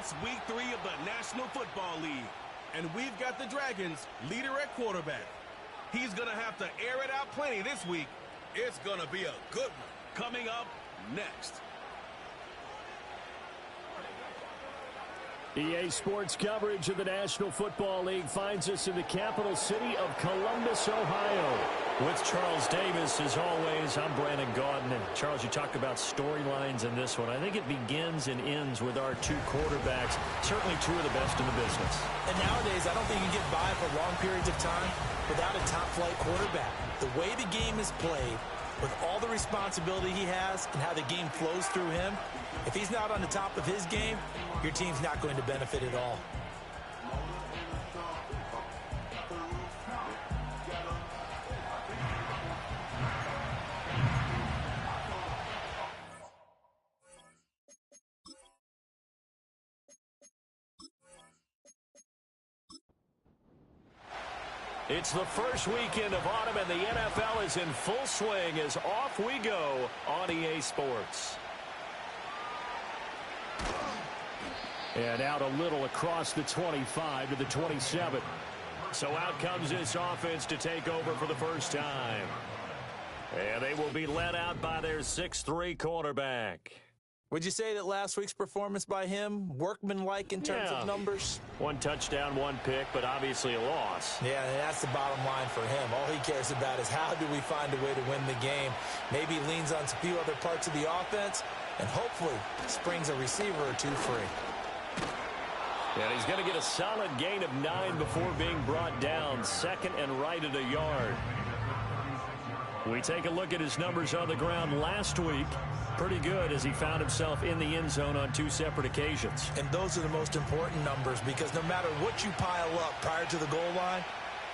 It's week 3 of the National Football League, and we've got the Dragons leader at quarterback. He's going to have to air it out plenty this week. It's going to be a good one. Coming up next. EA Sports coverage of the National Football League finds us in the capital city of Columbus, Ohio. With Charles Davis, as always, I'm Brandon Gaudin. And Charles, you talk about storylines in this one. I think it begins and ends with our two quarterbacks, certainly two of the best in the business. And nowadays, I don't think you can get by for long periods of time without a top-flight quarterback. The way the game is played, with all the responsibility he has and how the game flows through him, if he's not on the top of his game, your team's not going to benefit at all. It's the first weekend of autumn, and the NFL is in full swing as off we go on EA Sports. And out a little across the 25 to the 27. So out comes this offense to take over for the first time. And they will be led out by their 6'3" quarterback. Would you say that last week's performance by him, workmanlike in terms of numbers? 1 touchdown, 1 pick, but obviously a loss. Yeah, and that's the bottom line for him. All he cares about is how do we find a way to win the game. Maybe he leans on a few other parts of the offense and hopefully springs a receiver or two free. And he's going to get a solid gain of 9 before being brought down, second and right at a yard. We take a look at his numbers on the ground last week. Pretty good as he found himself in the end zone on 2 separate occasions. And those are the most important numbers because no matter what you pile up prior to the goal line,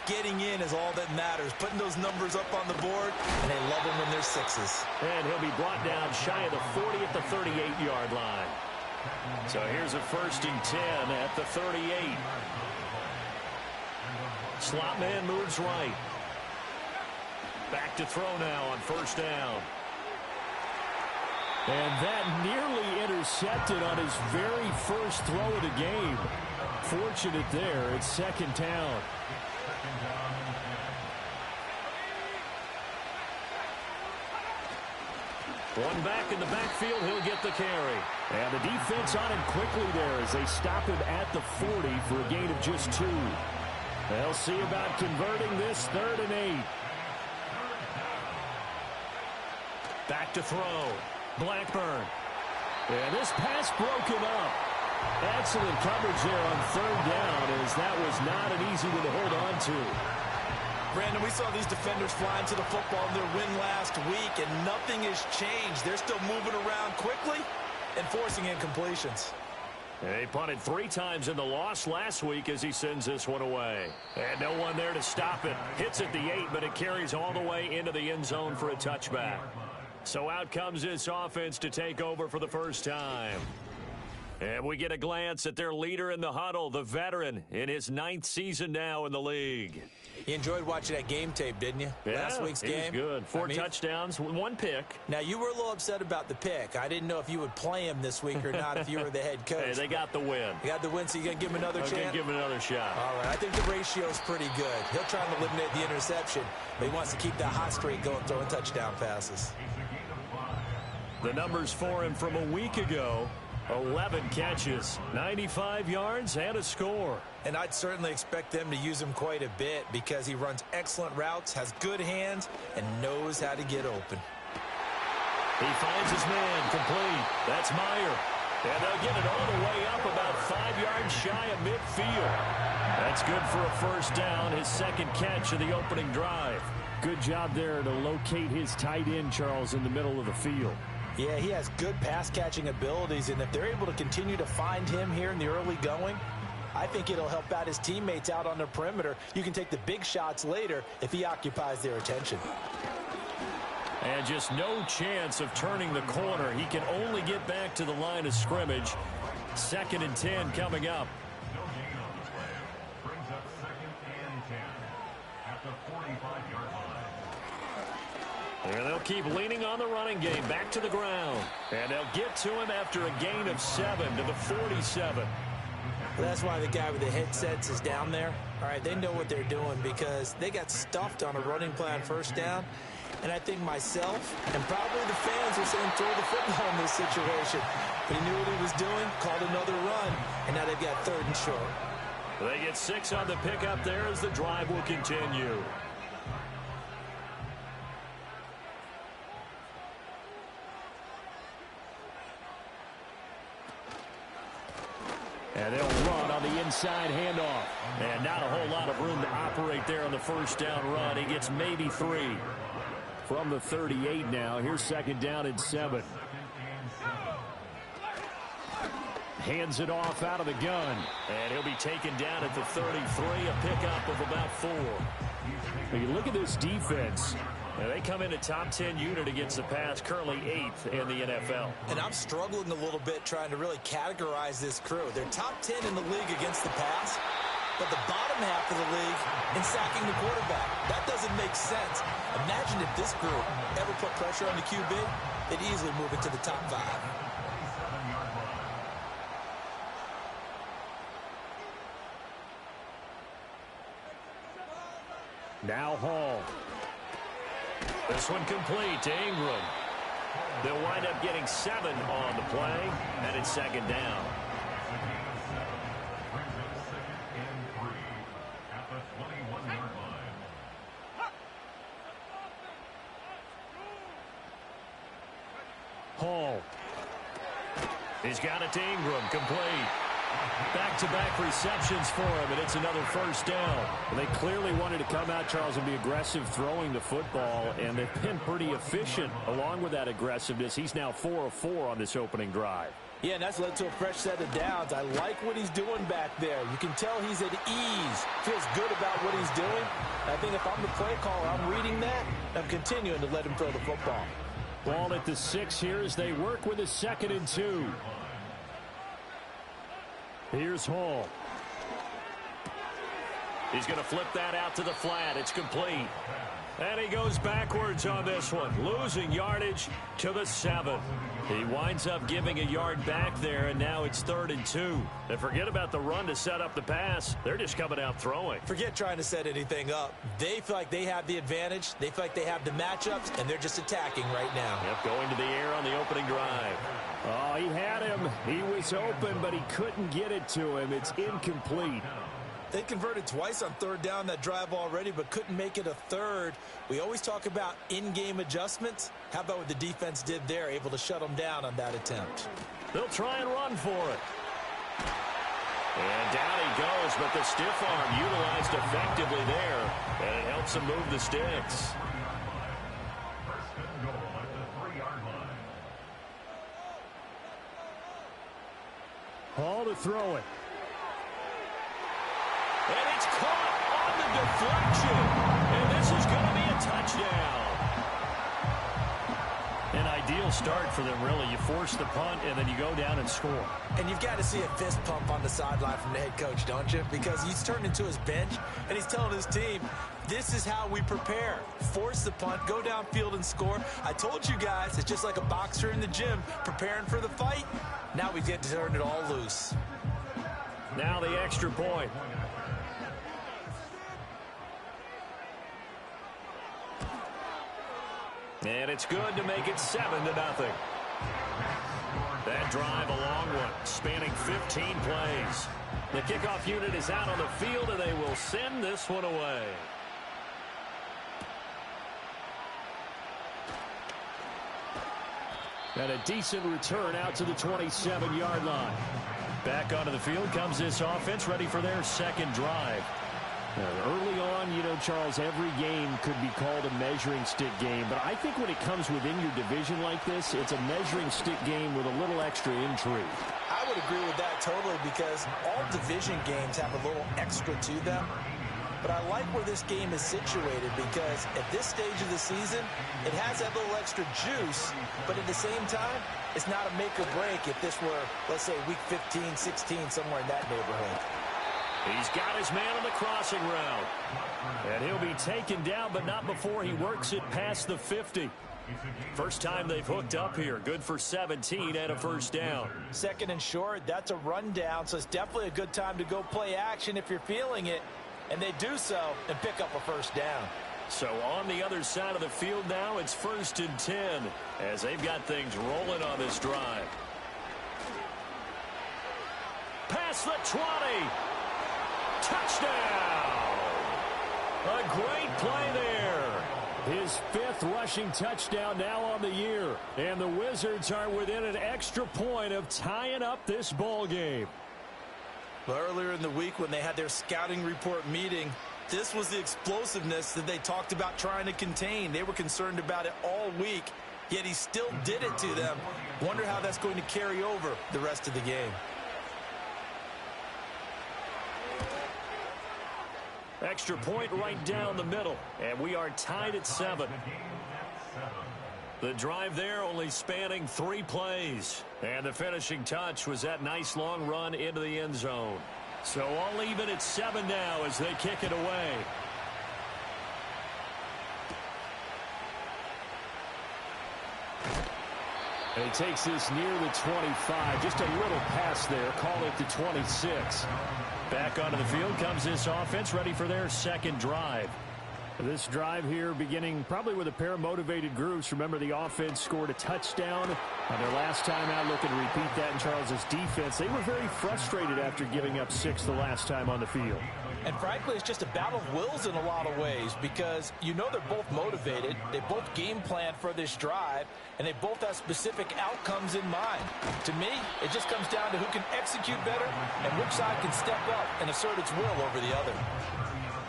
getting in is all that matters. Putting those numbers up on the board, and they love them when they're 6s. And he'll be brought down shy of the 40 at the 38-yard line. So here's a 1st and 10 at the 38. Slot man moves right. Back to throw now on 1st down. And that nearly intercepted on his very first throw of the game. Fortunate there. It's 2nd down. One back in the backfield. He'll get the carry. And the defense on him quickly there as they stop him at the 40 for a gain of just 2. They'll see about converting this 3rd and 8. Back to throw. Blackburn. And this pass broken up. Excellent coverage there on 3rd down as that was not an easy one to hold on to. Brandon, we saw these defenders flying to the football in their win last week, and nothing has changed. They're still moving around quickly and forcing incompletions. He punted 3 times in the loss last week as he sends this one away. And no one there to stop it. Hits at the 8, but it carries all the way into the end zone for a touchback. So out comes this offense to take over for the first time. And we get a glance at their leader in the huddle, the veteran, in his 9th season now in the league. You enjoyed watching that game tape, didn't you? Yeah, last week's game. It was good. 4 touchdowns, 1 pick. Now, you were a little upset about the pick. I didn't know if you would play him this week or not if you were the head coach. Hey, they got the win. They got the win, so you're going to give him another chance? I'm going to give him another shot. All right, I think the ratio's pretty good. He'll try to eliminate the interception, but he wants to keep that hot streak going, throwing touchdown passes. The numbers for him from a week ago, 11 catches, 95 yards, and a score. And I'd certainly expect them to use him quite a bit because he runs excellent routes, has good hands, and knows how to get open. He finds his man complete. That's Meyer. And they'll get it all the way up about 5 yards shy of midfield. That's good for a 1st down, his 2nd catch of the opening drive. Good job there to locate his tight end, Charles, in the middle of the field. Yeah, he has good pass-catching abilities, and if they're able to continue to find him here in the early going, I think it'll help out his teammates out on the perimeter. You can take the big shots later if he occupies their attention. And just no chance of turning the corner. He can only get back to the line of scrimmage. 2nd and 10 coming up. Brings up 2nd and 10 at the 45-yard line. And they'll keep leaning on the running game back to the ground. And they'll get to him after a gain of 7 to the 47. That's why the guy with the headsets is down there. All right, they know what they're doing because they got stuffed on a running play on first down. And I think myself and probably the fans were saying throw the football in this situation. But he knew what he was doing, called another run, and now they've got 3rd and short. They get 6 on the pickup there as the drive will continue. And they'll run on the inside handoff. And not a whole lot of room to operate there on the first down run. He gets maybe 3. From the 38 now, here's 2nd down and 7. Hands it off out of the gun. And he'll be taken down at the 33, a pickup of about 4. When you look at this defense, they come in a top 10 unit against the pass, currently 8th in the NFL. And I'm struggling a little bit trying to really categorize this crew. They're top 10 in the league against the pass, but the bottom half of the league in sacking the quarterback. That doesn't make sense. Imagine if this group ever put pressure on the QB, they'd easily move into the top 5. Now Hall. This one complete to Ingram. They'll wind up getting 7 on the play, and it's 2nd down. Hall. He's got it to Ingram, complete. Back-to-back receptions for him, and it's another first down. They clearly wanted to come out, Charles, and be aggressive throwing the football, and they've been pretty efficient along with that aggressiveness. He's now 4 of 4 on this opening drive. Yeah, and that's led to a fresh set of downs. I like what he's doing back there. You can tell he's at ease, feels good about what he's doing. I think if I'm the play caller, I'm reading that, and I'm continuing to let him throw the football. Ball at the 6 here as they work with a 2nd and 2. Here's Hall. He's going to flip that out to the flat. It's complete. And he goes backwards on this one, losing yardage to the 7. He winds up giving a yard back there, and now it's 3rd and 2. And forget about the run to set up the pass. They're just coming out throwing. Forget trying to set anything up. They feel like they have the advantage. They feel like they have the matchups, and they're just attacking right now. Yep, going to the air on the opening drive. Oh, he had him. He was open, but he couldn't get it to him. It's incomplete. They converted twice on 3rd down that drive already, but couldn't make it a 3rd. We always talk about in-game adjustments. How about what the defense did there, able to shut them down on that attempt? They'll try and run for it. And down he goes, but the stiff arm utilized effectively there, and it helps him move the sticks. Hall to throw it. And it's caught on the deflection. And this is going to be a touchdown. An ideal start for them, really. You force the punt, and then you go down and score. And you've got to see a fist pump on the sideline from the head coach, don't you? Because he's turned into his bench, and he's telling his team, this is how we prepare. Force the punt, go downfield and score. I told you guys, it's just like a boxer in the gym preparing for the fight. Now we get to turn it all loose. Now the extra point. And it's good to make it 7-0. That drive, a long one, spanning 15 plays. The kickoff unit is out on the field, and they will send this one away. And a decent return out to the 27-yard line. Back onto the field comes this offense, ready for their 2nd drive. Early on, you know, Charles, every game could be called a measuring stick game. But I think when it comes within your division like this, it's a measuring stick game with a little extra intrigue. I would agree with that totally because all division games have a little extra to them. But I like where this game is situated because at this stage of the season, it has that little extra juice. But at the same time, it's not a make or break if this were, let's say, week 15, 16, somewhere in that neighborhood. He's got his man on the crossing route. And he'll be taken down, but not before he works it past the 50. First time they've hooked up here. Good for 17 and a first down. Second and short, that's a rundown, so it's definitely a good time to go play action if you're feeling it. And they do so and pick up a first down. So on the other side of the field now, it's 1st and 10 as they've got things rolling on this drive. Past the 20. Touchdown! A great play there. His 5th rushing touchdown now on the year. And the Wizards are within an extra point of tying up this ball game. Well, earlier in the week when they had their scouting report meeting, this was the explosiveness that they talked about trying to contain. They were concerned about it all week, yet he still did it to them. Wonder how that's going to carry over the rest of the game. Extra point right down the middle, and we are tied at 7. The drive there only spanning 3 plays, and the finishing touch was that nice long run into the end zone. So all even at 7 now as they kick it away. And he takes this near the 25. Just a little pass there. Call it the 26. Back onto the field comes this offense, ready for their second drive. This drive here beginning probably with a pair of motivated groups. Remember, the offense scored a touchdown on their last time out. Looking to repeat that in Charles's defense. They were very frustrated after giving up 6 the last time on the field. And frankly, it's just a battle of wills in a lot of ways because you know they're both motivated. They both game plan for this drive, and they both have specific outcomes in mind. To me, it just comes down to who can execute better and which side can step up and assert its will over the other.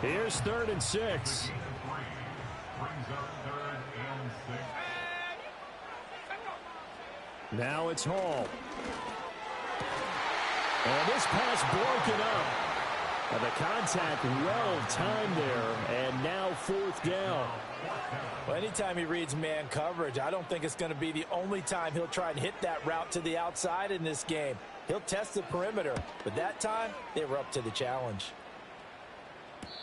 Here's 3rd and 6. Now it's Hall. And this pass broken up. And the contact well timed there, and now 4th down. Well, anytime he reads man coverage, I don't think it's going to be the only time he'll try and hit that route to the outside in this game. He'll test the perimeter, but that time they were up to the challenge.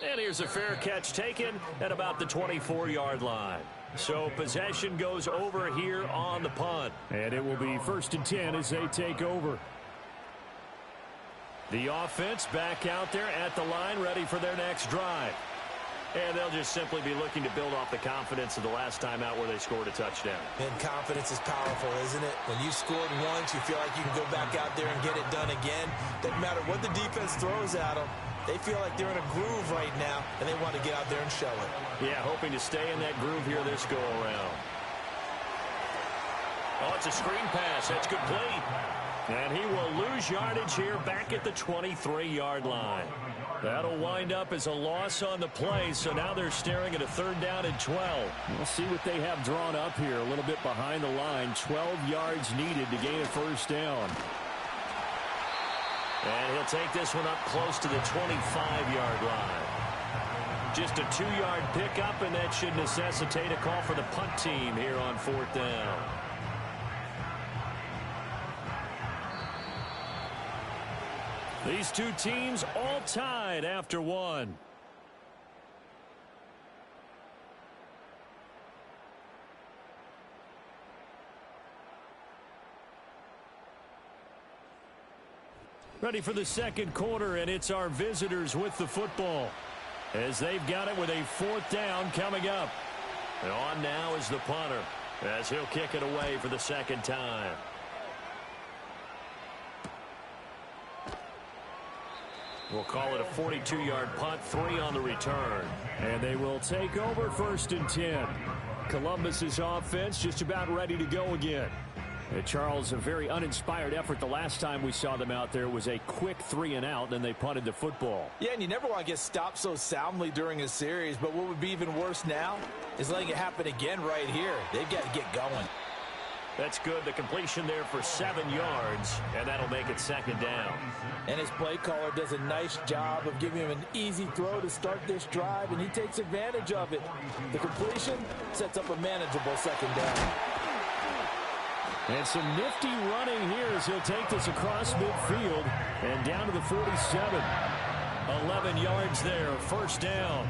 And here's a fair catch taken at about the 24-yard line. So possession goes over here on the punt. And it will be 1st and 10 as they take over. The offense back out there at the line, ready for their next drive. And they'll just simply be looking to build off the confidence of the last time out where they scored a touchdown. And confidence is powerful, isn't it? When you scored once, you feel like you can go back out there and get it done again. Doesn't matter what the defense throws at them. They feel like they're in a groove right now, and they want to get out there and show it. Yeah, hoping to stay in that groove here this go-around. Oh, it's a screen pass. That's complete. And he will lose yardage here back at the 23-yard line. That'll wind up as a loss on the play, so now they're staring at a 3rd down and 12. We'll see what they have drawn up here, a little bit behind the line. 12 yards needed to gain a 1st down. And he'll take this one up close to the 25-yard line. Just a 2-yard pickup, and that should necessitate a call for the punt team here on 4th down. These two teams all tied after 1. Ready for the second quarter, and it's our visitors with the football as they've got it with a 4th down coming up. And on now is the punter as he'll kick it away for the 2nd time. We'll call it a 42-yard punt, 3 on the return. And they will take over 1st and 10. Columbus's offense just about ready to go again. Charles, a very uninspired effort the last time we saw them out there was a quick 3 and out, then they punted the football. Yeah, and you never want to get stopped so soundly during a series, but what would be even worse now is letting it happen again right here. They've got to get going. That's good. The completion there for 7 yards, and that'll make it 2nd down. And his play caller does a nice job of giving him an easy throw to start this drive, and he takes advantage of it. The completion sets up a manageable 2nd down. And some nifty running here as he'll take this across midfield and down to the 47. 11 yards there, first down.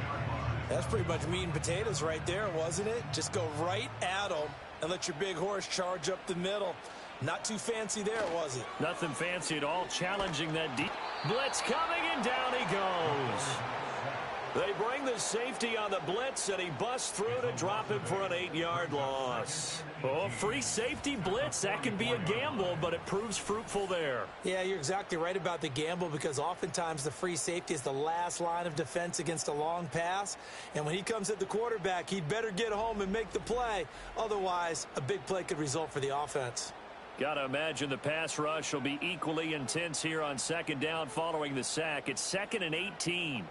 That's pretty much meat and potatoes right there, wasn't it? Just go right at them and let your big horse charge up the middle. Not too fancy there, was it? Nothing fancy at all, challenging that deep. Blitz coming, and down he goes. They bring the safety on the blitz, and he busts through to drop him for an 8-yard loss. Oh, free safety blitz, that can be a gamble, but it proves fruitful there. Yeah, you're exactly right about the gamble, because oftentimes the free safety is the last line of defense against a long pass. And when he comes at the quarterback, he'd better get home and make the play. Otherwise, a big play could result for the offense. Got to imagine the pass rush will be equally intense here on second down following the sack. It's 2nd and 18.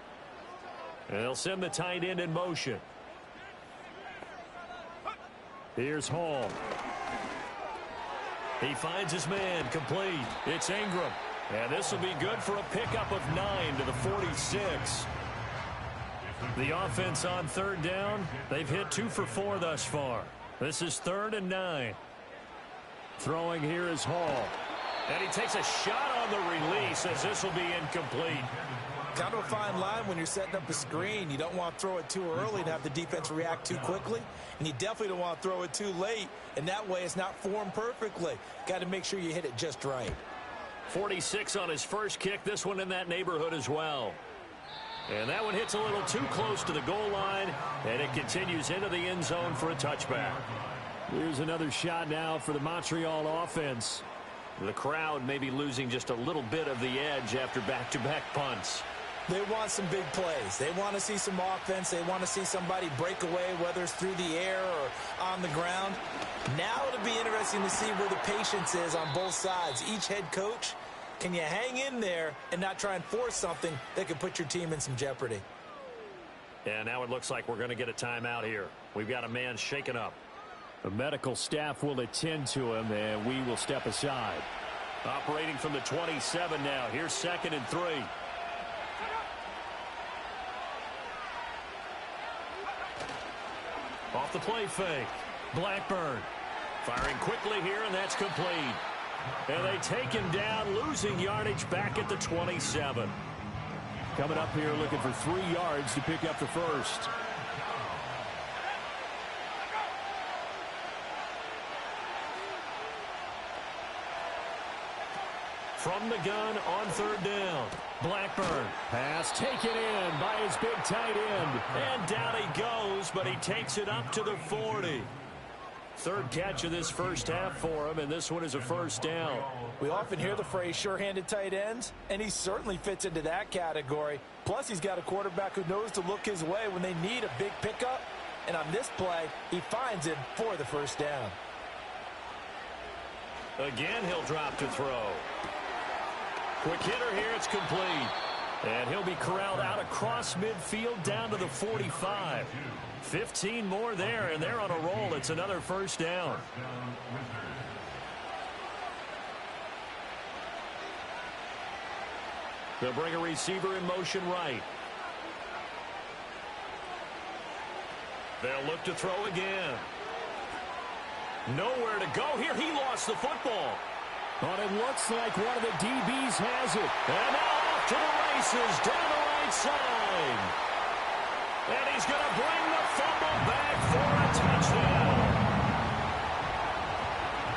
And they'll send the tight end in motion. Here's Hall. He finds his man, complete. It's Ingram. And this will be good for a pickup of 9 to the 46. The offense on third down, they've hit 2 for 4 thus far. This is 3rd and 9. Throwing here is Hall. And he takes a shot on the release, as this will be incomplete. Kind of a fine line when you're setting up a screen. You don't want to throw it too early and have the defense react too quickly. And you definitely don't want to throw it too late. And that way it's not formed perfectly. Got to make sure you hit it just right. 46 on his first kick. This one in that neighborhood as well. And that one hits a little too close to the goal line. And it continues into the end zone for a touchback. Here's another shot now for the Montreal offense. The crowd may be losing just a little bit of the edge after back-to-back punts. They want some big plays. They want to see some offense. They want to see somebody break away, whether it's through the air or on the ground. Now it'll be interesting to see where the patience is on both sides. Each head coach, can you hang in there and not try and force something that could put your team in some jeopardy? And now it looks like we're going to get a timeout here. We've got a man shaken up. The medical staff will attend to him, and we will step aside. Operating from the 27 now. Here's 2nd and 3. Off the play fake. Blackburn firing quickly here, and that's complete. And they take him down, losing yardage back at the 27. Coming up here looking for 3 yards to pick up the first. From the gun on third down. Blackburn. Pass taken in by his big tight end. And down he goes, but he takes it up to the 40. Third catch of this first half for him, and this one is a first down. We often hear the phrase sure-handed tight ends, and he certainly fits into that category. Plus, he's got a quarterback who knows to look his way when they need a big pickup. And on this play, he finds it for the first down. Again, he'll drop to throw. Quick hitter here, it's complete. And he'll be corralled out across midfield down to the 45. 15 more there, and they're on a roll. It's another first down. They'll bring a receiver in motion right. They'll look to throw again. Nowhere to go here. He lost the football. But it looks like one of the DBs has it. And now off to the races down the right side. And he's going to bring the fumble back for a touchdown.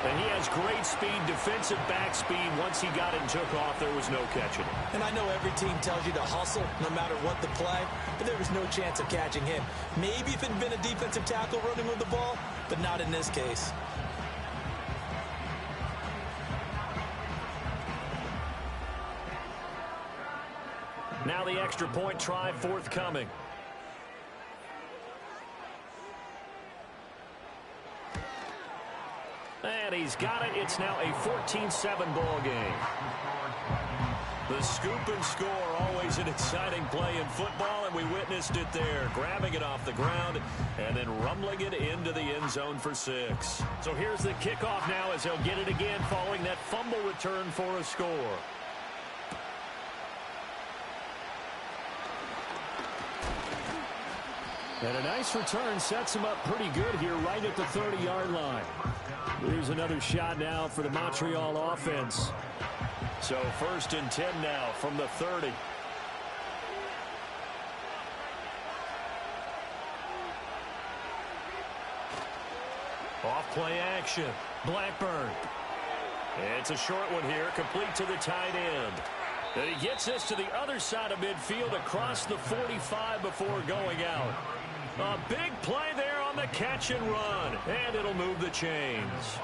And he has great speed, defensive back speed. Once he got it and took off, there was no catching it. And I know every team tells you to hustle no matter what the play, but there was no chance of catching him. Maybe if it had been a defensive tackle running with the ball, but not in this case. Now the extra point try forthcoming. And he's got it. It's now a 14-7 ball game. The scoop and score, always an exciting play in football, and we witnessed it there. Grabbing it off the ground and then rumbling it into the end zone for 6. So here's the kickoff now as they'll get it again following that fumble return for a score. And a nice return sets him up pretty good here right at the 30-yard line. Here's another shot now for the Montreal offense. So 1st and 10 now from the 30. Off play action. Blackburn. It's a short one here, complete to the tight end. And he gets this to the other side of midfield across the 45 before going out. A big play there on the catch and run, and it'll move the chains.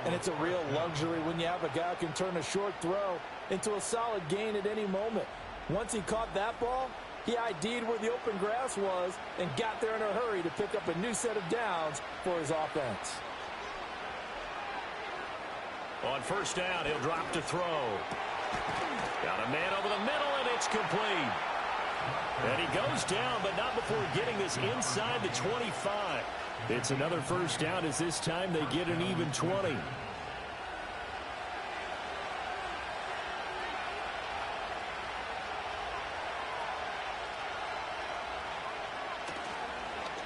And it's a real luxury when you have a guy who can turn a short throw into a solid gain at any moment. Once he caught that ball, he ID'd where the open grass was and got there in a hurry to pick up a new set of downs for his offense. On first down, he'll drop to throw. Got a man over the middle, and it's complete. And he goes down, but not before getting this inside the 25. It's another first down as this time they get an even 20.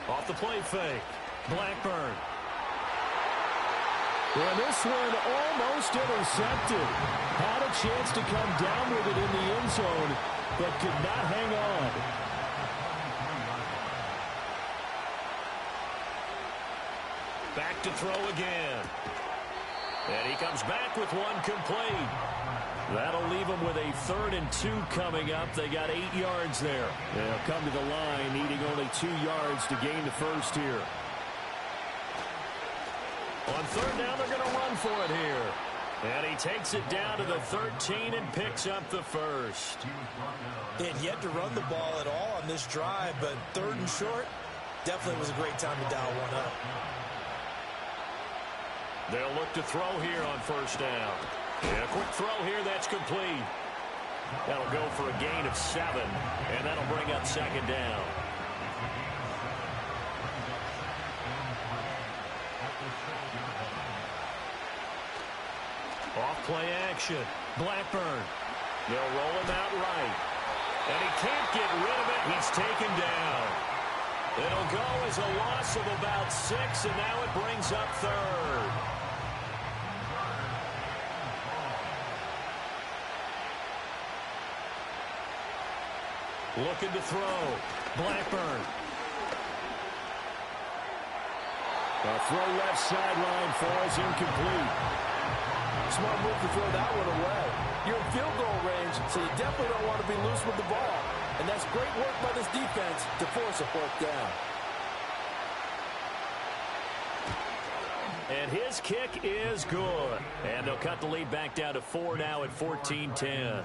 Off the play fake. Blackburn. Well, this one almost intercepted. Had a chance to come down with it in the end zone, but could not hang on. Back to throw again. And he comes back with one complete. That'll leave him with a 3rd and 2 coming up. They got 8 yards there. They'll come to the line needing only 2 yards to gain the first here. On 3rd down, they're going to run for it here. And he takes it down to the 13 and picks up the first. They had yet to run the ball at all on this drive, but 3rd and short definitely was a great time to dial one up. They'll look to throw here on first down. And a quick throw here that's complete. That'll go for a gain of 7, and that'll bring up 2nd down. Off play action. Blackburn. They'll roll him out right. And he can't get rid of it. He's taken down. It'll go as a loss of about 6, and now it brings up 3rd. Looking to throw. Blackburn. A throw left sideline falls incomplete. Smart move to throw that one away. You're in field goal range, so you definitely don't want to be loose with the ball. And that's great work by this defense to force a 4th down. And his kick is good. And they'll cut the lead back down to 4 now at 14-10.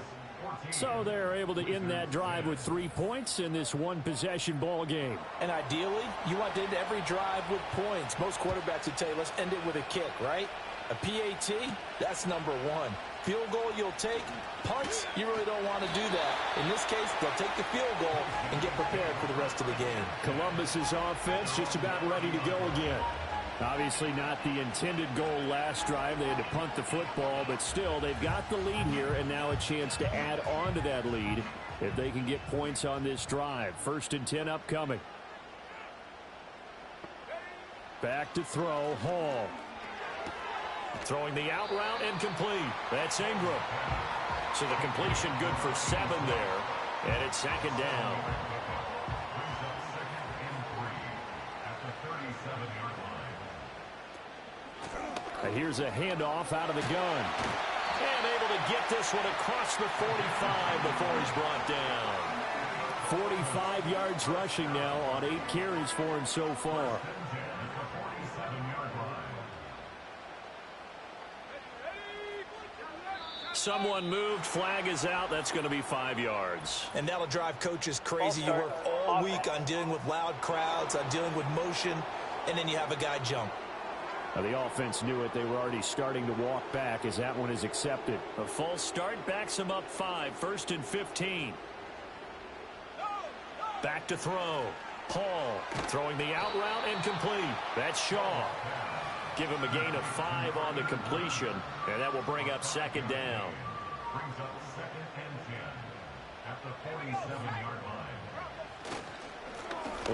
So they're able to end that drive with 3 points in this one-possession ball game. And ideally, you want to end every drive with points. Most quarterbacks would tell you, let's end it with a kick, right? A PAT, that's number 1. Field goal you'll take. Punts, you really don't want to do that. In this case, they'll take the field goal and get prepared for the rest of the game. Columbus's offense just about ready to go again. Obviously not the intended goal last drive. They had to punt the football, but still, they've got the lead here, and now a chance to add on to that lead if they can get points on this drive. 1st and 10 upcoming. Back to throw, Hall. Throwing the out route incomplete. That's Ingram. So the completion good for 7 there. And it's 2nd down. And here's a handoff out of the gun. And able to get this one across the 45 before he's brought down. 45 yards rushing now on 8 carries for him so far. Someone moved. Flag is out. That's going to be 5 yards. And that'll drive coaches crazy. You work all week on dealing with loud crowds, on dealing with motion, and then you have a guy jump. Now the offense knew it. They were already starting to walk back as that one is accepted. A false start backs him up 5. 1st and 15. Back to throw. Hall throwing the out route incomplete. That's Shaw. Give him a gain of 5 on the completion, and that will bring up 2nd down. Brings up 2nd and 10 at the 47-yard line.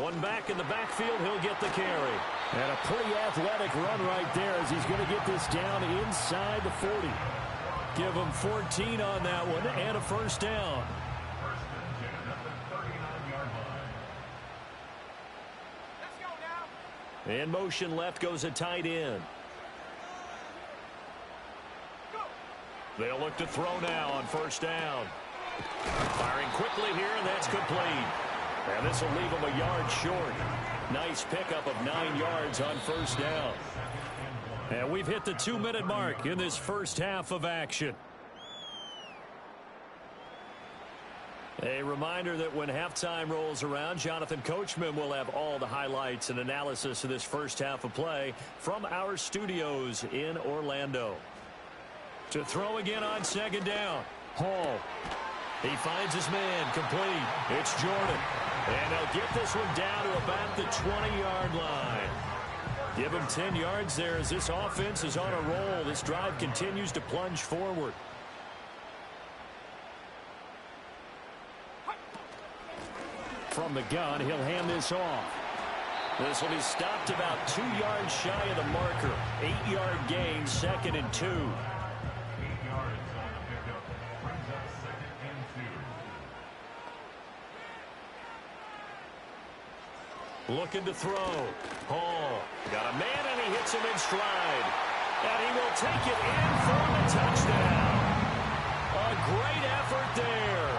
One back in the backfield, he'll get the carry. And a pretty athletic run right there as he's going to get this down inside the 40. Give him 14 on that one and a 1st down. 1st and 10 at the 39-yard line. Let's go now. In motion left goes a tight end. They'll look to throw now on first down. Firing quickly here, and that's complete. And this will leave him a yard short. Nice pickup of 9 yards on first down. And we've hit the 2-minute mark in this first half of action. A reminder that when halftime rolls around, Jonathan Coachman will have all the highlights and analysis of this first half of play from our studios in Orlando. To throw again on second down. Hall. He finds his man, complete. It's Jordan. And they'll get this one down to about the 20-yard line. Give him 10 yards there as this offense is on a roll. This drive continues to plunge forward. From the gun, he'll hand this off. This will be stopped about 2 yards shy of the marker. 8-yard gain, 2nd and 2. 8 yards on the pickup. Brings up 2nd and 2. Looking to throw. Hall got a man, and he hits him in stride. And he will take it in for the touchdown. A great effort there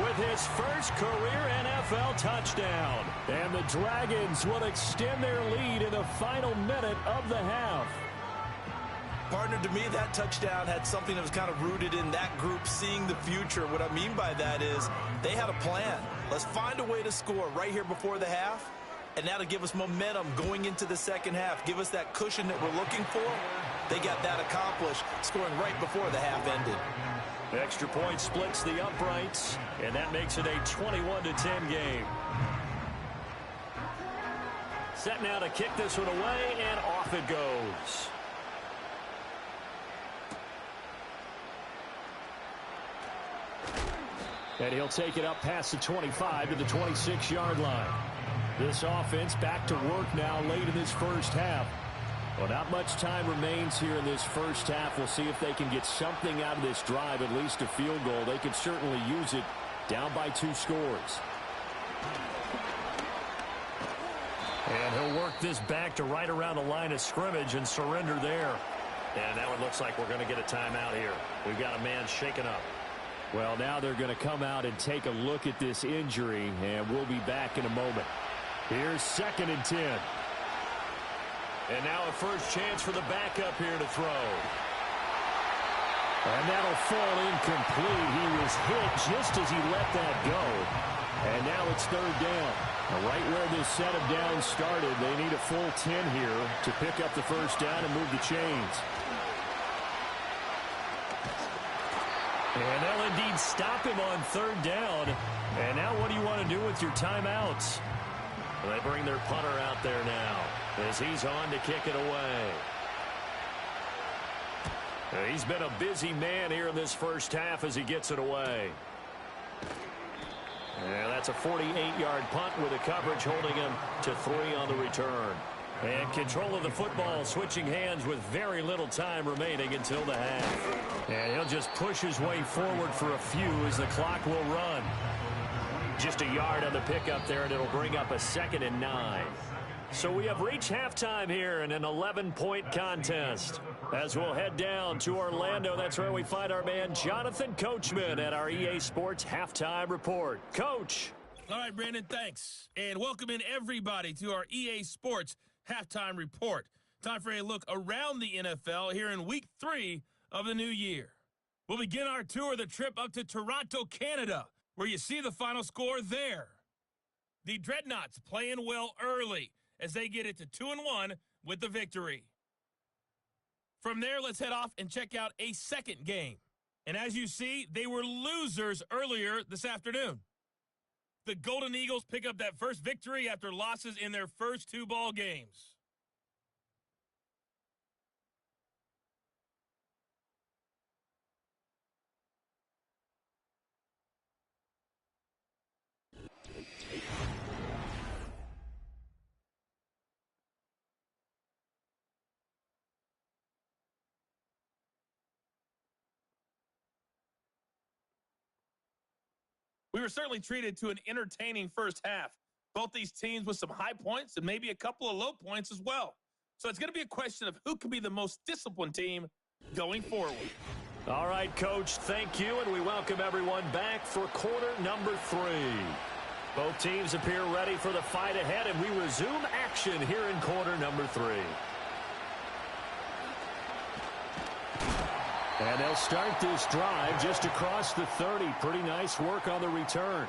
with his first career NFL touchdown. And the Dragons will extend their lead in the final minute of the half. Partner, to me, that touchdown had something that was kind of rooted in that group seeing the future. What I mean by that is they had a plan. Let's find a way to score right here before the half. And that'll give us momentum going into the second half. Give us that cushion that we're looking for. They got that accomplished, scoring right before the half ended. Extra point splits the uprights, and that makes it a 21-10 game. Set now to kick this one away, and off it goes. And he'll take it up past the 25 to the 26-yard line. This offense back to work now late in this first half. Well, not much time remains here in this first half. We'll see if they can get something out of this drive, at least a field goal. They could certainly use it down by 2 scores. And he'll work this back to right around the line of scrimmage and surrender there. And now it looks like we're going to get a timeout here. We've got a man shaken up. Well, now they're going to come out and take a look at this injury, and we'll be back in a moment. Here's 2nd and 10. And now a first chance for the backup here to throw. And that'll fall incomplete. He was hit just as he let that go. And now it's 3rd down. Now right where this set of downs started, they need a full 10 here to pick up the first down and move the chains. And they'll indeed stop him on 3rd down. And now what do you want to do with your timeouts? They bring their punter out there now as he's on to kick it away. He's been a busy man here in this first half as he gets it away. And that's a 48-yard punt with a coverage holding him to 3 on the return. And control of the football switching hands with very little time remaining until the half. And he'll just push his way forward for a few as the clock will run. Just a yard on the pickup there, and it'll bring up a 2nd and 9. So we have reached halftime here in an 11-point contest. As we'll head down to Orlando, that's where we find our man Jonathan Coachman at our EA Sports Halftime Report. Coach. All right, Brandon, thanks. And welcome in everybody to our EA Sports Halftime Report. Time for a look around the NFL here in Week 3 of the new year. We'll begin our tour of the trip up to Toronto, Canada, where you see the final score there. The Dreadnoughts playing well early as they get it to 2-1 with the victory. From there, let's head off and check out a second game. And as you see, they were losers earlier this afternoon. The Golden Eagles pick up that first victory after losses in their first 2 ball games. We were certainly treated to an entertaining first half. Both these teams with some high points and maybe a couple of low points as well. So it's going to be a question of who can be the most disciplined team going forward. All right, Coach, thank you, and we welcome everyone back for quarter number 3. Both teams appear ready for the fight ahead, and we resume action here in quarter number 3. And they'll start this drive just across the 30. Pretty nice work on the return.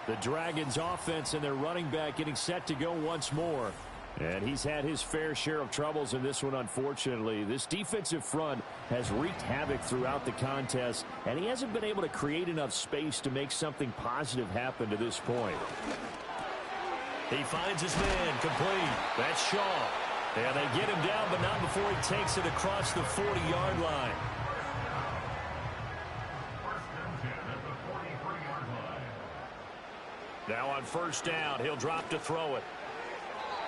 The Dragons offense and their running back getting set to go once more. And he's had his fair share of troubles in this one, unfortunately. This defensive front has wreaked havoc throughout the contest, and he hasn't been able to create enough space to make something positive happen to this point. He finds his man complete. That's Shaw. And they get him down, but not before he takes it across the 40-yard line. Now on first down, he'll drop to throw it.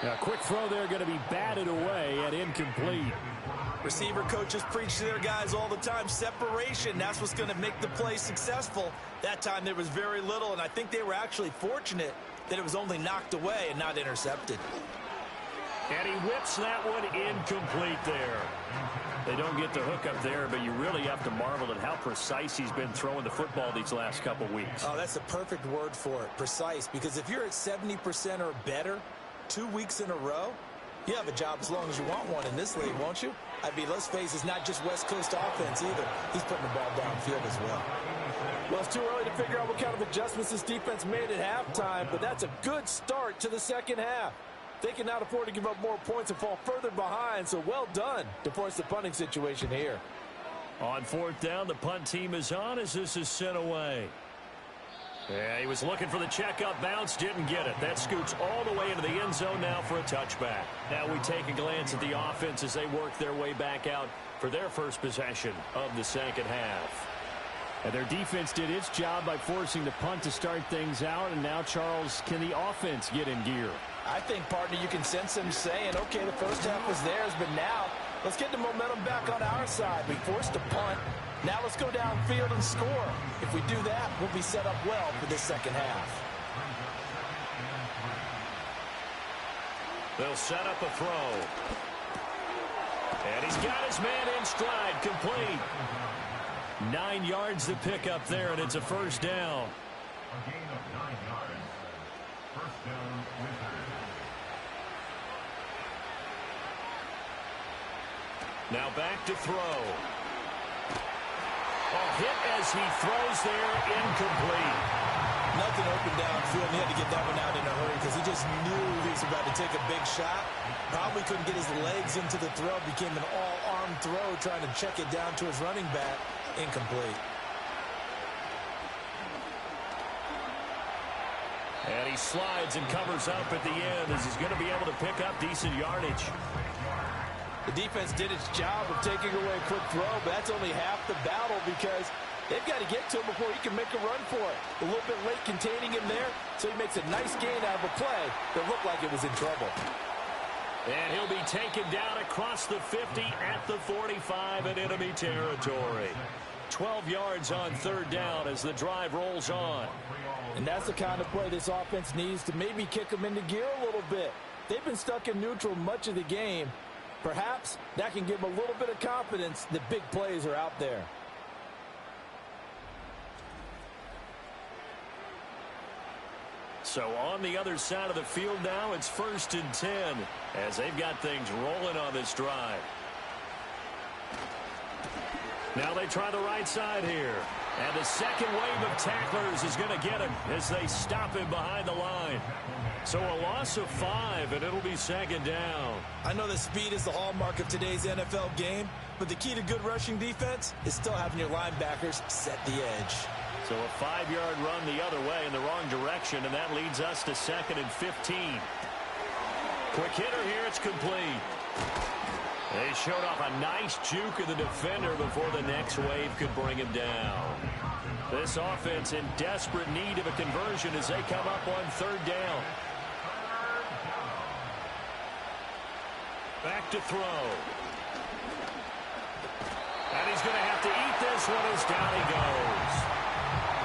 A quick throw there going to be batted away and incomplete. Receiver coaches preach to their guys all the time. Separation, that's what's going to make the play successful. That time there was very little, and I think they were actually fortunate that it was only knocked away and not intercepted. And he whips that one incomplete there. They don't get the hook up there, but you really have to marvel at how precise he's been throwing the football these last couple weeks. Oh, that's the perfect word for it, precise, because if you're at 70% or better 2 weeks in a row, you have a job as long as you want one in this league, won't you? I mean, let's face it, it's not just West Coast offense either. He's putting the ball downfield as well. Well, it's too early to figure out what kind of adjustments this defense made at halftime, but that's a good start to the second half. They can now afford to give up more points and fall further behind, so well done to force the punting situation here. On fourth down, the punt team is on as this is sent away. Yeah, he was looking for the checkup bounce, didn't get it. That scoots all the way into the end zone now for a touchback. Now we take a glance at the offense as they work their way back out for their first possession of the second half. And their defense did its job by forcing the punt to start things out, and now, Charles, can the offense get in gear? I think, partner, you can sense them saying, okay, the first half was theirs, but now let's get the momentum back on our side. We forced a punt. Now let's go downfield and score. If we do that, we'll be set up well for this second half. They'll set up a throw. And he's got his man in stride, complete. 9 yards to pick up there, and it's a first down. A gain of 9 yards. First down, Wizards. Now back to throw. Hit as he throws there, incomplete. Nothing open downfield, and he had to get that one out in a hurry because he just knew he was about to take a big shot. Probably couldn't get his legs into the throw. Became an all-arm throw, trying to check it down to his running back. Incomplete. And he slides and covers up at the end as he's going to be able to pick up decent yardage. The defense did its job of taking away a quick throw, but that's only half the battle because they've got to get to him before he can make a run for it. A little bit late containing him there, so he makes a nice gain out of a play that looked like it was in trouble. And he'll be taken down across the 50 at the 45 in enemy territory. 12 yards on third down as the drive rolls on. And that's the kind of play this offense needs to maybe kick them into gear a little bit. They've been stuck in neutral much of the game. Perhaps that can give them a little bit of confidence that big plays are out there. So on the other side of the field now, it's 1st and 10 as they've got things rolling on this drive. Now they try the right side here. And the second wave of tacklers is going to get him as they stop him behind the line. So a loss of 5, and it'll be second down. I know that speed is the hallmark of today's NFL game, but the key to good rushing defense is still having your linebackers set the edge. So a 5-yard run the other way in the wrong direction, and that leads us to 2nd and 15. Quick hitter here, it's complete. They showed off a nice juke of the defender before the next wave could bring him down. This offense in desperate need of a conversion as they come up on third down. Back to throw. And he's going to have to eat this one as down he goes.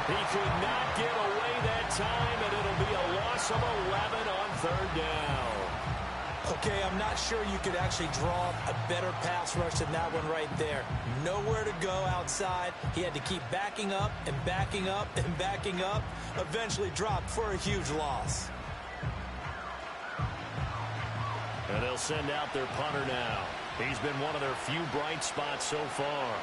He could not get away that time, and it'll be a loss of 11 on third down. Okay, I'm not sure you could actually draw a better pass rush than that one right there. Nowhere to go outside. He had to keep backing up and backing up and backing up. Eventually dropped for a huge loss. And they'll send out their punter now. He's been one of their few bright spots so far.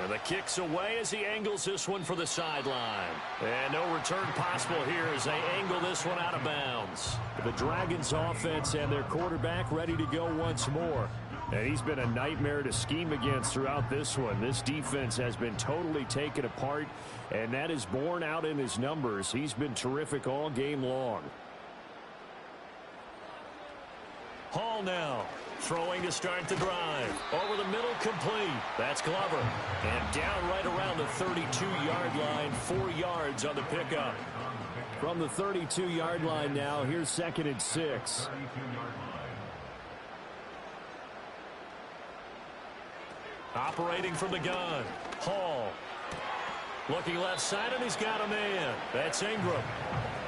And the kick's away as he angles this one for the sideline. And no return possible here as they angle this one out of bounds. The Dragons offense and their quarterback ready to go once more. And he's been a nightmare to scheme against throughout this one. This defense has been totally taken apart, and that is borne out in his numbers. He's been terrific all game long. Hall now, throwing to start the drive. Over the middle, complete. That's Glover. And down right around the 32-yard line, 4 yards on the pickup. From the 32-yard line now, here's 2nd and 6. Operating from the gun, Hall. Looking left side, and he's got a man. That's Ingram.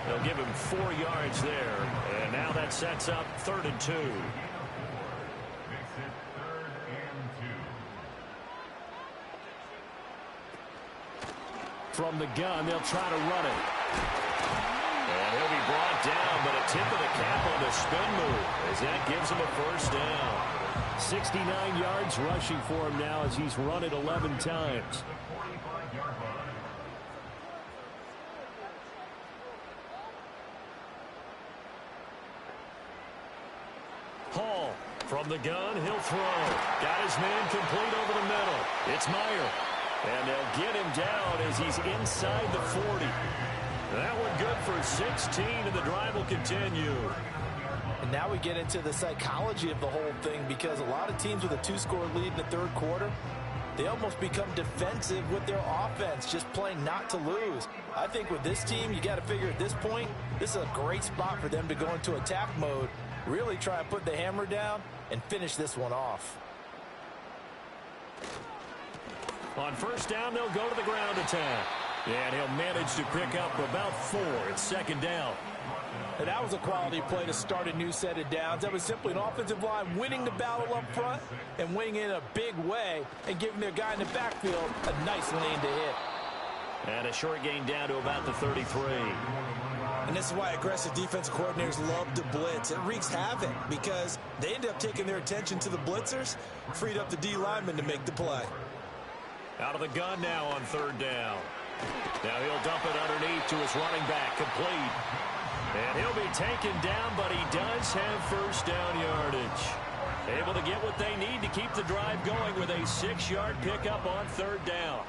They'll give him 4 yards there. And now that sets up 3rd and 2. From the gun, they'll try to run it. And he'll be brought down, but a tip of the cap on the spin move as that gives him a 1st down. 69 yards rushing for him now as he's run it 11 times. Hall from the gun, he'll throw. Got his man complete over the middle. It's Meyer. And they'll get him down as he's inside the 40. That one good for 16, and the drive will continue. And now we get into the psychology of the whole thing, because a lot of teams with a 2-score lead in the 3rd quarter, they almost become defensive with their offense, just playing not to lose. I think with this team, you got to figure at this point, this is a great spot for them to go into attack mode, really try and put the hammer down and finish this one off. On 1st down, they'll go to the ground attack. And he'll manage to pick up about 4. It's 2nd down. And that was a quality play to start a new set of downs. That was simply an offensive line winning the battle up front and winning in a big way and giving their guy in the backfield a nice lane to hit. And a short gain down to about the 33. And this is why aggressive defensive coordinators love to blitz. It wreaks havoc because they end up taking their attention to the blitzers, freed up the D lineman to make the play. Out of the gun now on 3rd down. Now he'll dump it underneath to his running back, complete. And he'll be taken down, but he does have 1st down yardage. Able to get what they need to keep the drive going with a 6-yard pickup on 3rd down.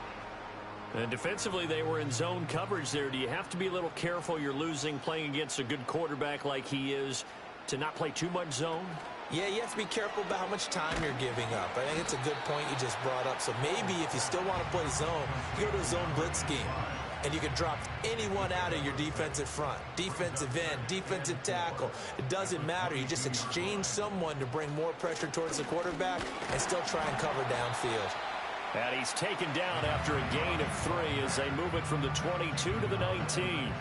And defensively, they were in zone coverage there. Do you have to be a little careful you're losing playing against a good quarterback like he is to not play too much zone? Yeah, you have to be careful about how much time you're giving up. I think it's a good point you just brought up. So maybe if you still want to play zone, you go to a zone blitz scheme. And you can drop anyone out of your defensive front. Defensive end, defensive tackle. It doesn't matter. You just exchange someone to bring more pressure towards the quarterback and still try and cover downfield. And he's taken down after a gain of 3 as they move it from the 22 to the 19.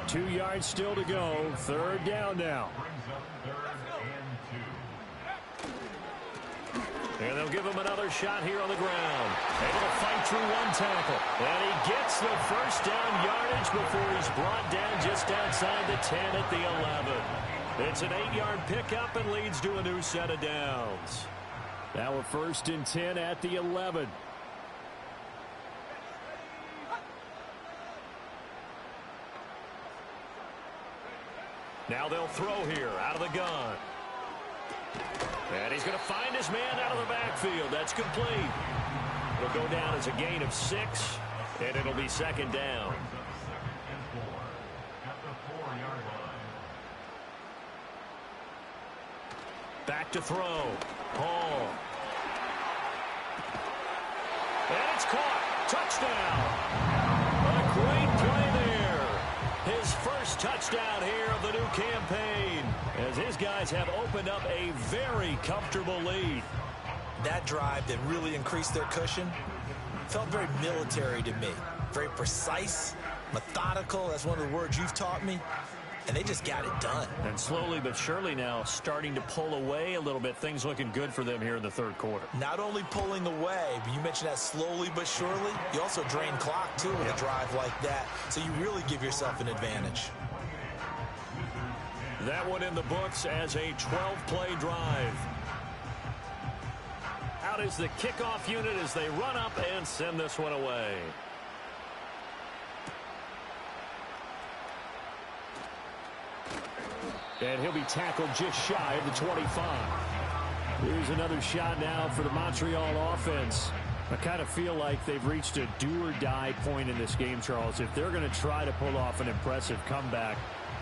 2 yards still to go. 3rd down now. And they'll give him another shot here on the ground. Able to fight through 1 tackle. And he gets the 1st down yardage before he's brought down just outside the 10 at the 11. It's an 8-yard pickup and leads to a new set of downs. Now a 1st and 10 at the 11. Now they'll throw here out of the gun. And he's going to find his man out of the backfield. That's complete. It'll go down as a gain of 6, and it'll be 2nd down. Back to throw. Hall. And it's caught. Touchdown. A great play there. His first touchdown here of the new campaign, as his guys have opened up a very comfortable lead. That drive that really increased their cushion felt very military to me. Very precise, methodical. That's one of the words you've taught me. And they just got it done. And slowly but surely now starting to pull away a little bit. Things looking good for them here in the third quarter. Not only pulling away, but you mentioned that slowly but surely. You also drain clock, too, with a drive like that. So you really give yourself an advantage. That one in the books as a 12-play drive. Out is the kickoff unit as they run up and send this one away. And he'll be tackled just shy of the 25. Here's another shot now for the Montreal offense. I kind of feel like they've reached a do-or-die point in this game, Charles. If they're going to try to pull off an impressive comeback,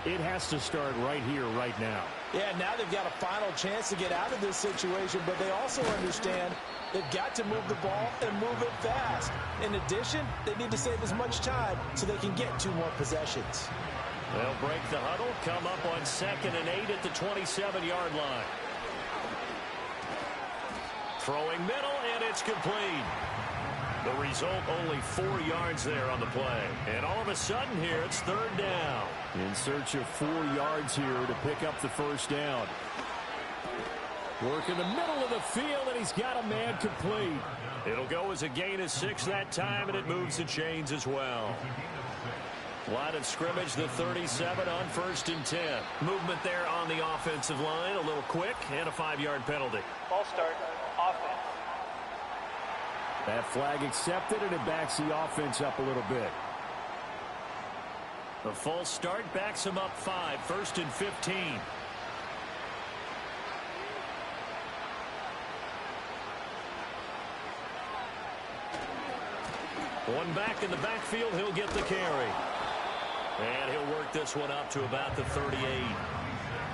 it has to start right here, right now. Yeah, now they've got a final chance to get out of this situation, but they also understand they've got to move the ball and move it fast. In addition, they need to save as much time so they can get 2 more possessions. They'll break the huddle, come up on 2nd and 8 at the 27-yard line. Throwing middle, and it's complete. The result, only 4 yards there on the play. And all of a sudden here, it's 3rd down. In search of 4 yards here to pick up the first down. Work in the middle of the field, and he's got a man complete. It'll go as a gain of 6 that time, and it moves the chains as well. Line of scrimmage, the 37 on 1st and 10. Movement there on the offensive line, a little quick, and a 5-yard penalty. False start, offense. That flag accepted, and it backs the offense up a little bit. The false start backs him up 5, 1st and 15. One back in the backfield, he'll get the carry. And he'll work this one up to about the 38.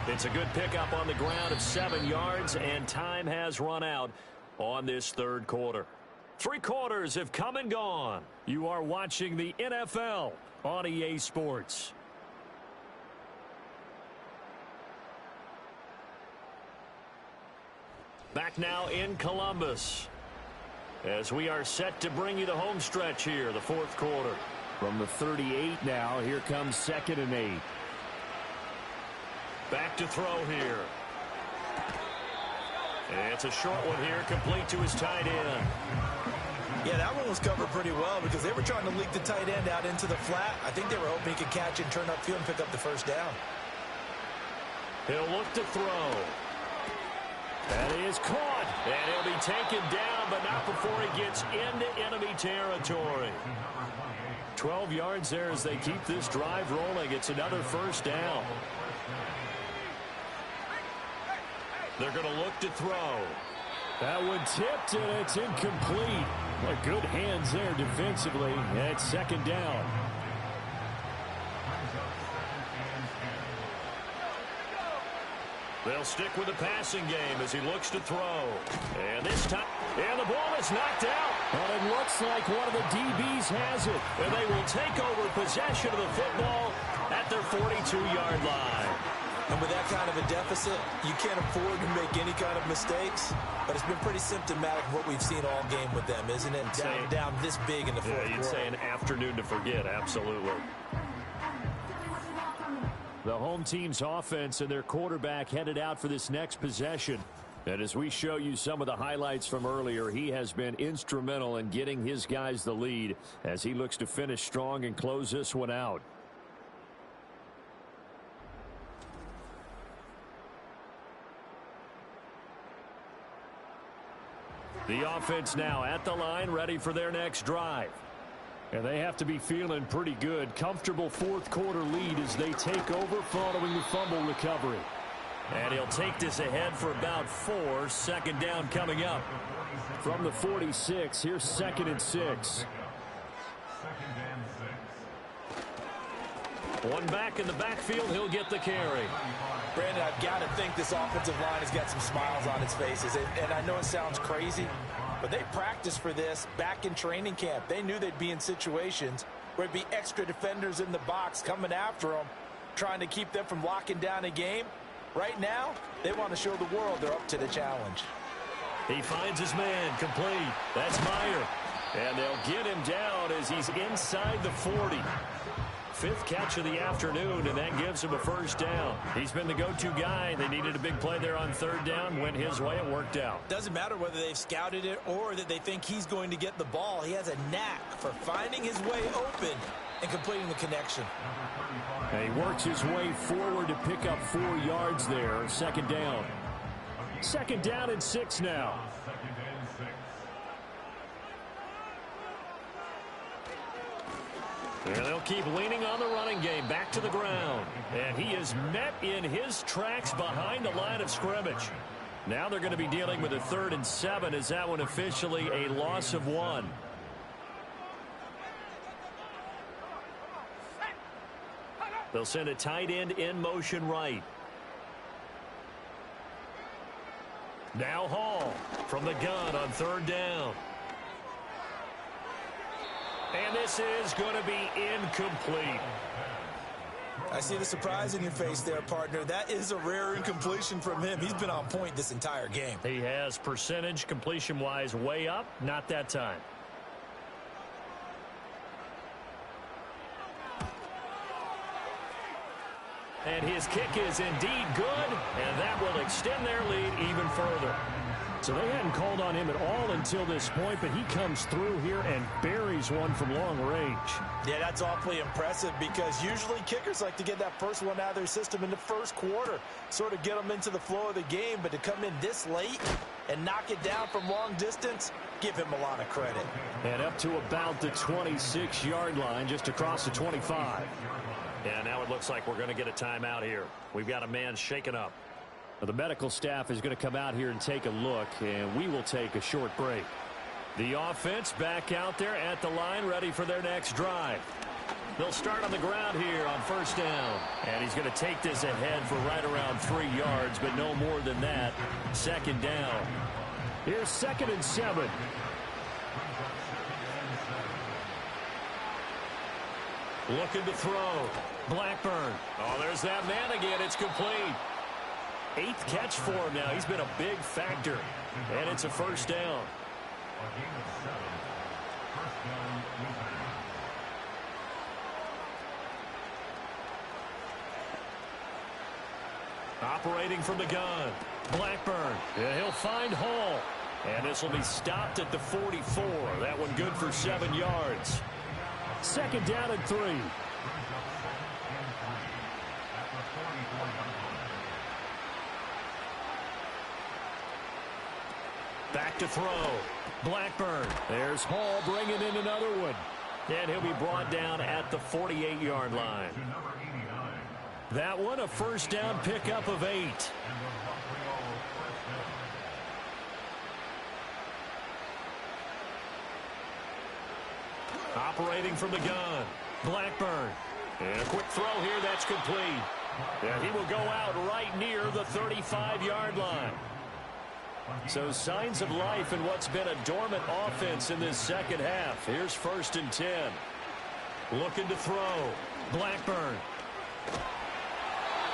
It's a good pickup on the ground of 7 yards, and time has run out on this third quarter. 3 quarters have come and gone. You are watching the NFL on EA Sports. Back now in Columbus as we are set to bring you the home stretch here, the 4th quarter. From the 38 now, here comes 2nd and 8. Back to throw here. And it's a short one here, complete to his tight end. Yeah, that one was covered pretty well because they were trying to leak the tight end out into the flat. I think they were hoping he could catch it and turn upfield and pick up the first down. He'll look to throw. That is caught. And he'll be taken down, but not before he gets into enemy territory. 12 yards there as they keep this drive rolling. It's another first down. They're going to look to throw. That one tipped, and it's incomplete. Well, good hands there defensively. It's 2nd down. They'll stick with the passing game as he looks to throw. And this time, and the ball is knocked out. Well, it looks like one of the DBs has it. And they will take over possession of the football at their 42-yard line. And with that kind of a deficit, you can't afford to make any kind of mistakes. But it's been pretty symptomatic of what we've seen all game with them, isn't it? Down this big in the fourth quarter. Yeah, you'd say an afternoon to forget, absolutely. The home team's offense and their quarterback headed out for this next possession. And as we show you some of the highlights from earlier, he has been instrumental in getting his guys the lead as he looks to finish strong and close this one out. The offense now at the line, ready for their next drive. And they have to be feeling pretty good. Comfortable 4th quarter lead as they take over following the fumble recovery. And he'll take this ahead for about 4. 2nd down coming up. From the 46, here's 2nd and 6. One back in the backfield, he'll get the carry. Brandon, I've got to think this offensive line has got some smiles on its faces. And I know it sounds crazy, but they practiced for this back in training camp. They knew they'd be in situations where it'd be extra defenders in the box coming after them, trying to keep them from locking down a game. Right now, they want to show the world they're up to the challenge. He finds his man, complete. That's Meyer. And they'll get him down as he's inside the 40. Fifth catch of the afternoon, and that gives him a first down. He's been the go-to guy. They needed a big play there on third down. Went his way. It worked out. Doesn't matter whether they've scouted it or that they think he's going to get the ball. He has a knack for finding his way open and completing the connection. And he works his way forward to pick up 4 yards there. Second down. Second down and 6 now. And they'll keep leaning on the running game. Back to the ground. And he is met in his tracks behind the line of scrimmage. Now they're going to be dealing with a 3rd and 7. Is that one officially a loss of 1? They'll send a tight end in motion right. Now Hall from the gun on 3rd down. And this is going to be incomplete. I see the surprise in your face there, partner. That is a rare incompletion from him. He's been on point this entire game. He has percentage completion-wise way up. Not that time. And his kick is indeed good, and that will extend their lead even further. So they hadn't called on him at all until this point, but he comes through here and buries one from long range. Yeah, that's awfully impressive because usually kickers like to get that first one out of their system in the first quarter, sort of get them into the flow of the game, but to come in this late and knock it down from long distance, give him a lot of credit. And up to about the 26-yard line, just across the 25. And now it looks like we're going to get a timeout here. We've got a man shaken up. Well, the medical staff is going to come out here and take a look, and we will take a short break. The offense back out there at the line, ready for their next drive. They'll start on the ground here on 1st down. And he's going to take this ahead for right around 3 yards, but no more than that. 2nd down. Here's 2nd and 7. Looking to throw. Blackburn. Oh, there's that man again. It's complete. 8th catch for him now. He's been a big factor. And it's a 1st down. Operating from the gun. Blackburn. Yeah, he'll find Hall. And this will be stopped at the 44. That one good for 7 yards. 2nd down and 3. Back to throw. Blackburn. There's Hall bringing in another one. And he'll be brought down at the 48-yard line. That one a 1st down pickup of 8. Operating from the gun. Blackburn. And a quick throw here. That's complete. And he will go out right near the 35-yard line. So signs of life in what's been a dormant offense in this second half. Here's 1st and 10. Looking to throw. Blackburn.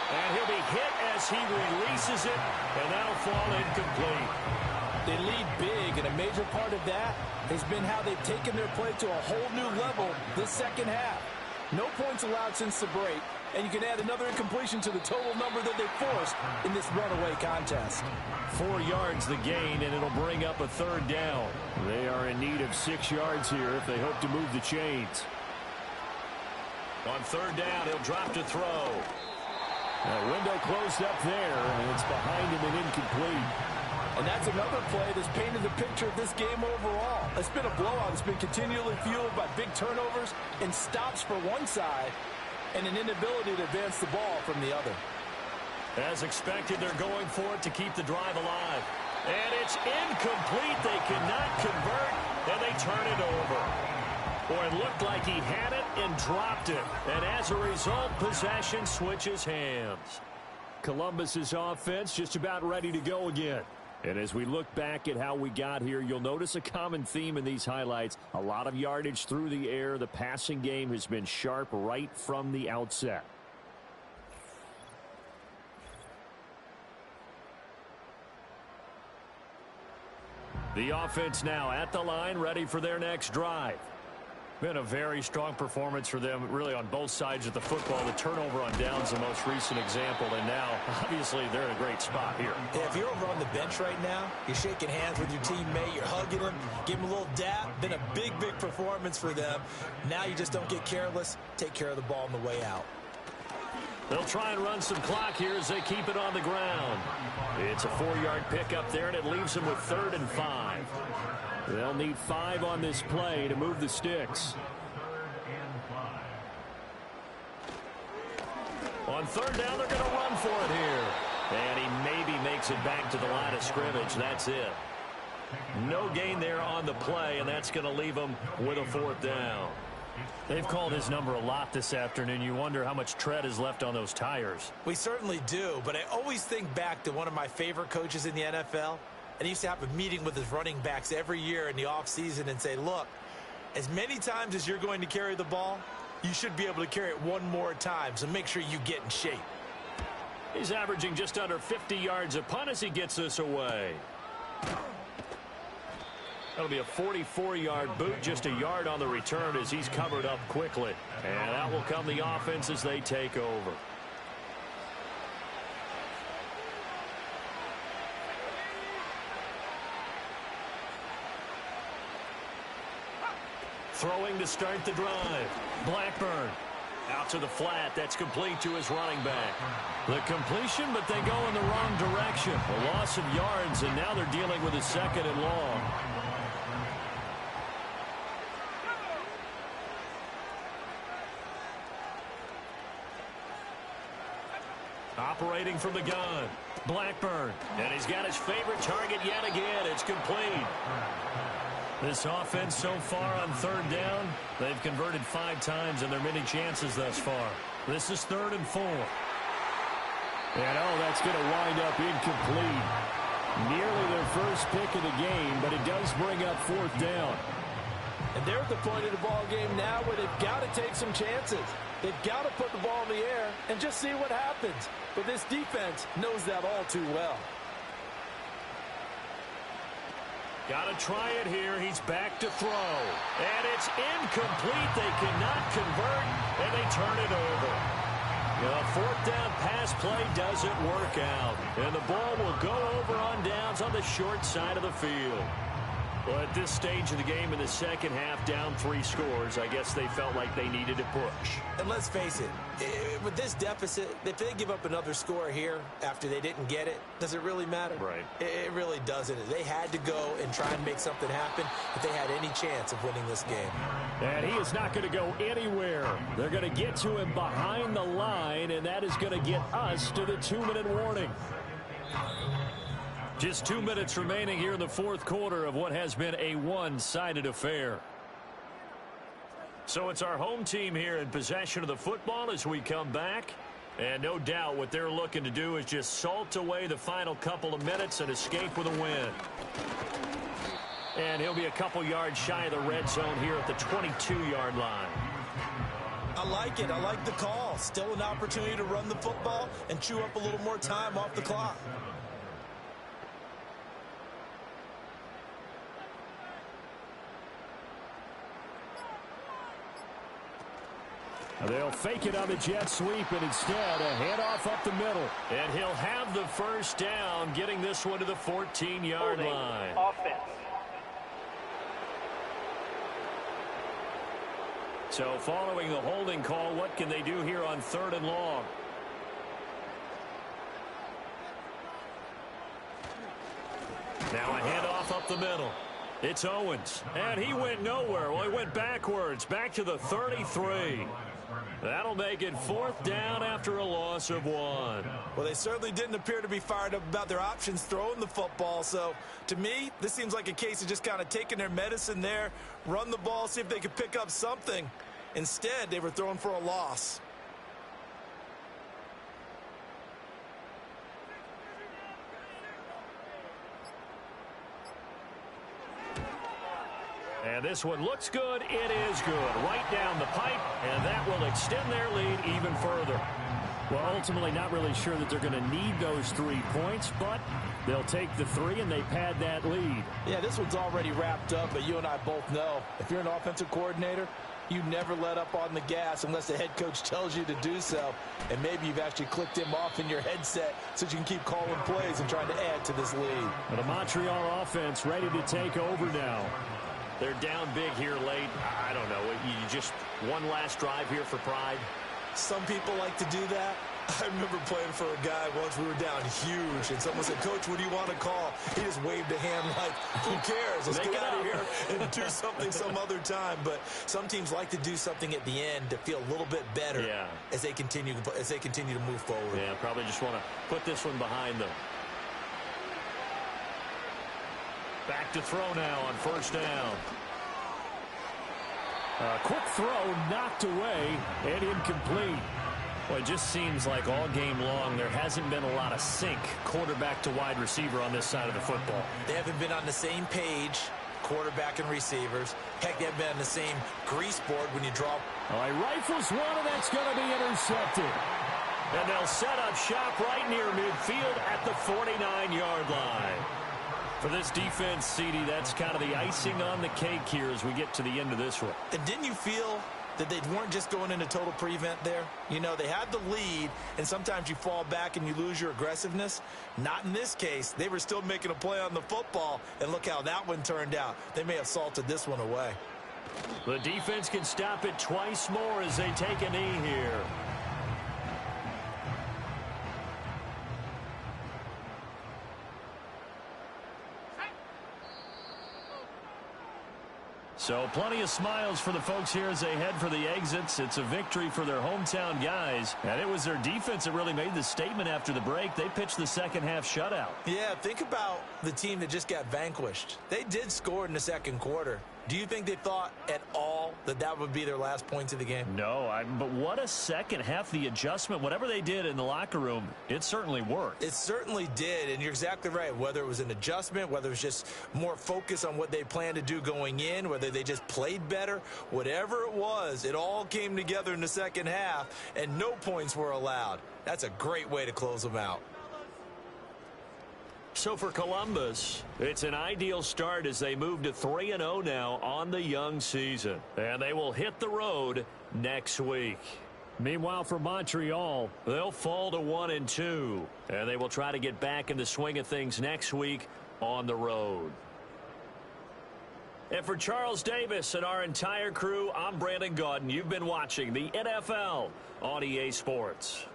And he'll be hit as he releases it, and that'll fall incomplete. They lead big, and a major part of that has been how they've taken their play to a whole new level this second half. No points allowed since the break, and you can add another incompletion to the total number that they forced in this runaway contest. 4 yards the gain, and it'll bring up a 3rd down. They are in need of 6 yards here if they hope to move the chains. On 3rd down, he'll drop to throw. That window closed up there, and it's behind him and incomplete. And that's another play that's painted the picture of this game overall. It's been a blowout. It's been continually fueled by big turnovers and stops for one side and an inability to advance the ball from the other. As expected, they're going for it to keep the drive alive. And it's incomplete. They cannot convert, and they turn it over. Boy, it looked like he had it and dropped it. And as a result, possession switches hands. Columbus's offense just about ready to go again. And as we look back at how we got here, you'll notice a common theme in these highlights. A lot of yardage through the air. The passing game has been sharp right from the outset. The offense now at the line, ready for their next drive. Been a very strong performance for them, really, on both sides of the football. The turnover on downs, the most recent example, and now, obviously, they're in a great spot here. Yeah, if you're over on the bench right now, you're shaking hands with your teammate, you're hugging him, give him a little dap. Been a big, big performance for them. Now you just don't get careless. Take care of the ball on the way out. They'll try and run some clock here as they keep it on the ground. It's a 4-yard pickup there, and it leaves them with 3rd and 5. They'll need 5 on this play to move the sticks. On 3rd down, they're going to run for it here. And he maybe makes it back to the line of scrimmage. That's it. No gain there on the play, and that's going to leave them with a 4th down. They've called his number a lot this afternoon. You wonder how much tread is left on those tires. We certainly do, but I always think back to one of my favorite coaches in the NFL. And he used to have a meeting with his running backs every year in the offseason and say, look, as many times as you're going to carry the ball, you should be able to carry it one more time, so make sure you get in shape. He's averaging just under 50 yards a punt as he gets this away. That'll be a 44-yard boot, just a yard on the return as he's covered up quickly. And out will come the offense as they take over. Throwing to start the drive. Blackburn out to the flat. That's complete to his running back. The completion, but they go in the wrong direction. A loss of yards, and now they're dealing with a 2nd and long. Operating from the gun. Blackburn. And he's got his favorite target yet again. It's complete. This offense so far on 3rd down, they've converted 5 times in their many chances thus far. This is 3rd and 4. And that's going to wind up incomplete. Nearly their first pick of the game, but it does bring up 4th down. And they're at the point of the ball game now where they've got to take some chances. They've got to put the ball in the air and just see what happens. But this defense knows that all too well. Got to try it here. He's back to throw. And it's incomplete. They cannot convert, and they turn it over. The 4th down pass play doesn't work out. And the ball will go over on downs on the short side of the field. Well, at this stage of the game in the second half, down 3 scores, I guess they felt like they needed to push. And let's face it, with this deficit, if they give up another score here after they didn't get it, does it really matter? Right. It really doesn't. They had to go and try and make something happen if they had any chance of winning this game. And he is not going to go anywhere. They're going to get to him behind the line, and that is going to get us to the 2-minute warning. Just 2 minutes remaining here in the 4th quarter of what has been a one-sided affair. So it's our home team here in possession of the football as we come back. And no doubt what they're looking to do is just salt away the final couple of minutes and escape with a win. And he'll be a couple yards shy of the red zone here at the 22-yard line. I like it. I like the call. Still an opportunity to run the football and chew up a little more time off the clock. They'll fake it on the jet sweep, and instead a handoff up the middle. And he'll have the 1st down, getting this one to the 14-yard line. Offense. So following the holding call, what can they do here on 3rd and long? Now a handoff up the middle. It's Owens, and he went nowhere. Well, he went backwards, back to the 33. That'll make it 4th down after a loss of 1. Well, they certainly didn't appear to be fired up about their options throwing the football. So, to me, this seems like a case of just kind of taking their medicine there, run the ball, see if they could pick up something. Instead, they were throwing for a loss. And this one looks good. It is good. Right down the pipe, and that will extend their lead even further. Well, ultimately not really sure that they're going to need those 3 points, but they'll take the 3 and they pad that lead. Yeah, this one's already wrapped up, but you and I both know if you're an offensive coordinator, you never let up on the gas unless the head coach tells you to do so. And maybe you've actually clicked him off in your headset so you can keep calling plays and trying to add to this lead. Well, the Montreal offense ready to take over now. They're down big here late. I don't know. You just one last drive here for pride. Some people like to do that. I remember playing for a guy once. We were down huge, and someone said, "Coach, what do you want to call?" He just waved a hand like, "Who cares? Let's get out of here and do something some other time." But some teams like to do something at the end to feel a little bit better as they continue to move forward. Yeah, probably just want to put this one behind them. Back to throw now on first down. Quick throw knocked away and incomplete. Well, it just seems like all game long there hasn't been a lot of sync quarterback to wide receiver on this side of the football. They haven't been on the same page, quarterback and receivers. Heck, they haven't been on the same grease board when you draw. All right, rifles one, and that's going to be intercepted. And they'll set up shop right near midfield at the 49-yard line. For this defense, CD, that's kind of the icing on the cake here as we get to the end of this one. And didn't you feel that they weren't just going into total prevent there? You know, they had the lead, and sometimes you fall back and you lose your aggressiveness. Not in this case. They were still making a play on the football, and look how that one turned out. They may have salted this one away. The defense can stop it twice more as they take a knee here. So plenty of smiles for the folks here as they head for the exits. It's a victory for their hometown guys. And it was their defense that really made the statement after the break. They pitched the second half shutout. Yeah, think about the team that just got vanquished. They did score in the second quarter. Do you think they thought at all that that would be their last points of the game? No, but what a second half. The adjustment, whatever they did in the locker room, it certainly worked. It certainly did, and you're exactly right. Whether it was an adjustment, whether it was just more focus on what they planned to do going in, whether they just played better, whatever it was, it all came together in the second half, and no points were allowed. That's a great way to close them out. So for Columbus, it's an ideal start as they move to 3-0 now on the young season. And they will hit the road next week. Meanwhile, for Montreal, they'll fall to 1-2. And they will try to get back in the swing of things next week on the road. And for Charles Davis and our entire crew, I'm Brandon Gaudin. You've been watching the NFL on EA Sports.